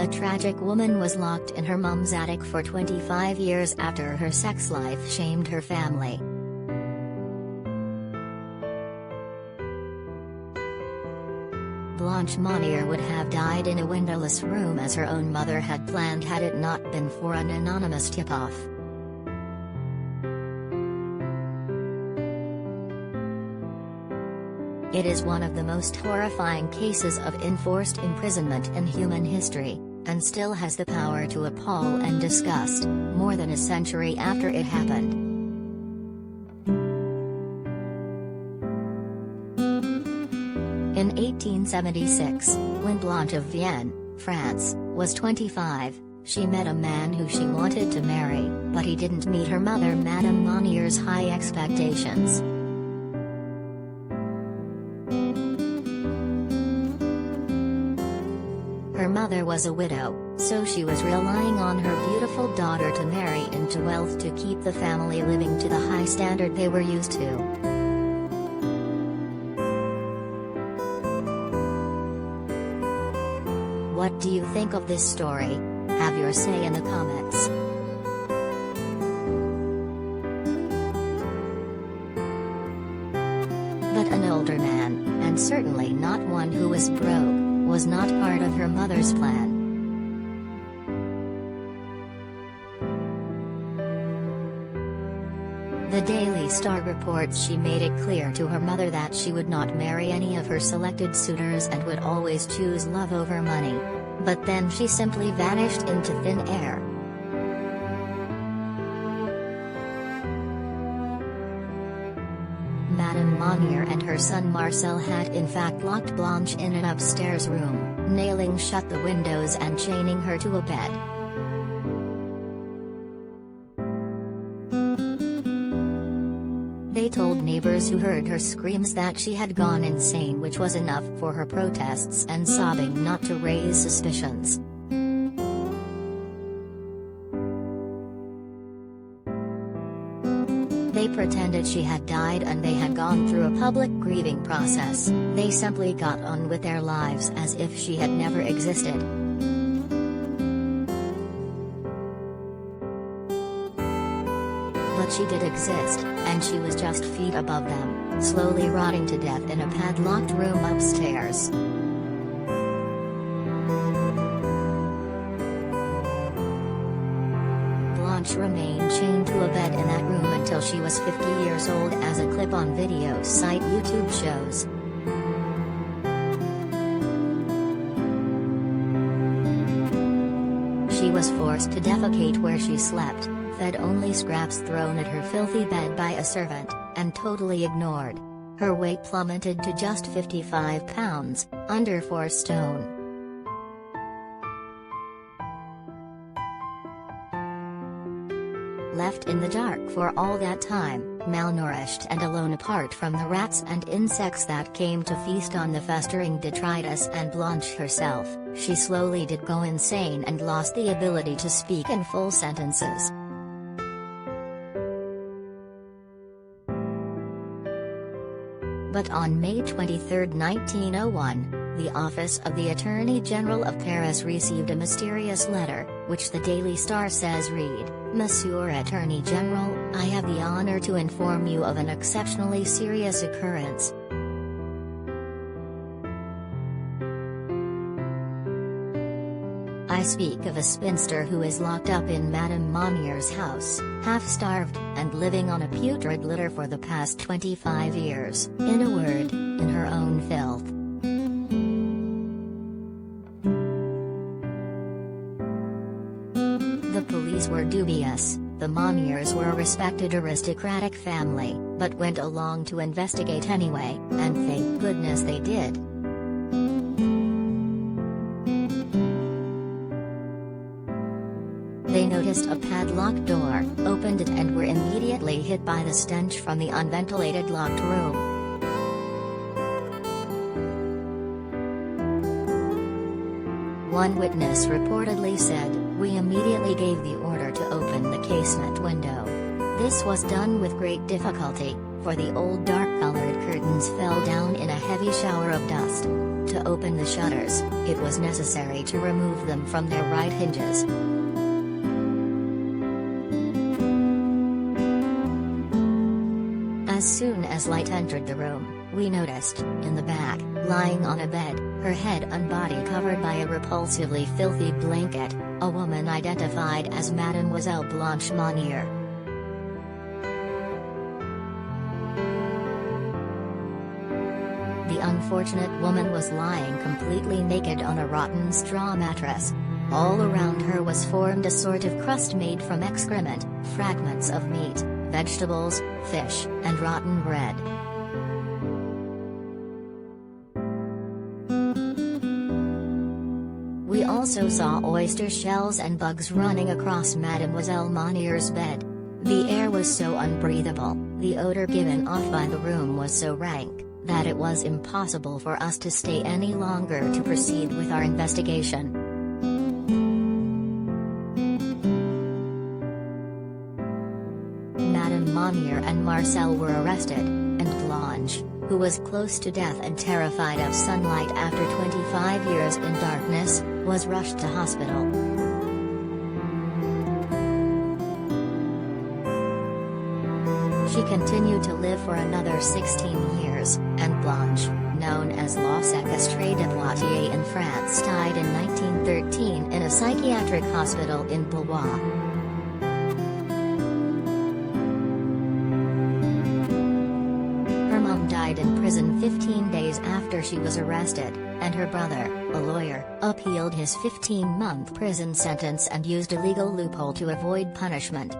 A tragic woman was locked in her mom's attic for 25 years after her sex life shamed her family. Blanche Monnier would have died in a windowless room as her own mother had planned had it not been for an anonymous tip-off. It is one of the most horrifying cases of enforced imprisonment in human history, and still has the power to appall and disgust, more than a century after it happened. In 1876, when Blanche of Vienne, France, was 25, she met a man who she wanted to marry, but he didn't meet her mother Madame Monnier's high expectations. Her mother was a widow, so she was relying on her beautiful daughter to marry into wealth to keep the family living to the high standard they were used to. What do you think of this story? Have your say in the comments. But an older man, and certainly not one who was broke, was not part of her mother's plan. The Daily Star reports she made it clear to her mother that she would not marry any of her selected suitors and would always choose love over money. But then she simply vanished into thin air. Madame Monnier and her son Marcel had in fact locked Blanche in an upstairs room, nailing shut the windows and chaining her to a bed. They told neighbors who heard her screams that she had gone insane, which was enough for her protests and sobbing not to raise suspicions. They pretended she had died and they had gone through a public grieving process. They simply got on with their lives as if she had never existed. But she did exist, and she was just feet above them, slowly rotting to death in a padlocked room upstairs. Blanche remained chained to a bed in that room until she was 50 years old, as a clip-on video site YouTube shows. She was forced to defecate where she slept, fed only scraps thrown at her filthy bed by a servant, and totally ignored. Her weight plummeted to just 55 pounds, under 4 stone. Left in the dark for all that time, malnourished and alone apart from the rats and insects that came to feast on the festering detritus and Blanche herself, she slowly did go insane and lost the ability to speak in full sentences. But on May 23, 1901, the Office of the Attorney General of Paris received a mysterious letter, which the Daily Star says read, "Monsieur Attorney General, I have the honor to inform you of an exceptionally serious occurrence. I speak of a spinster who is locked up in Madame Monnier's house, half-starved, and living on a putrid litter for the past 25 years, in a word, in her own filth. The police were dubious. The Monniers were a respected aristocratic family, but went along to investigate anyway, and thank goodness they did. They noticed a padlocked door, opened it and were immediately hit by the stench from the unventilated locked room. One witness reportedly said, "We immediately gave the order to open the casement window. This was done with great difficulty, for the old dark-colored curtains fell down in a heavy shower of dust." To open the shutters, it was necessary to remove them from their right hinges. As soon as light entered the room, we noticed, in the back, lying on a bed, her head and body covered by a repulsively filthy blanket, a woman identified as Mademoiselle Blanche Monnier. The unfortunate woman was lying completely naked on a rotten straw mattress. All around her was formed a sort of crust made from excrement, fragments of meat, vegetables, fish, and rotten bread. We also saw oyster shells and bugs running across Mademoiselle Monnier's bed. The air was so unbreathable, the odor given off by the room was so rank, that it was impossible for us to stay any longer to proceed with our investigation. Madame Monnier and Marcel were arrested, and Blanche, who was close to death and terrified of sunlight after 25 years in darkness, was rushed to hospital. She continued to live for another 16 years, and Blanche, known as La Séquestrée de Poitiers in France, died in 1913 in a psychiatric hospital in Blois. Her mom died in prison 15 days after she was arrested, and her brother, a lawyer, appealed his 15-month prison sentence and used a legal loophole to avoid punishment.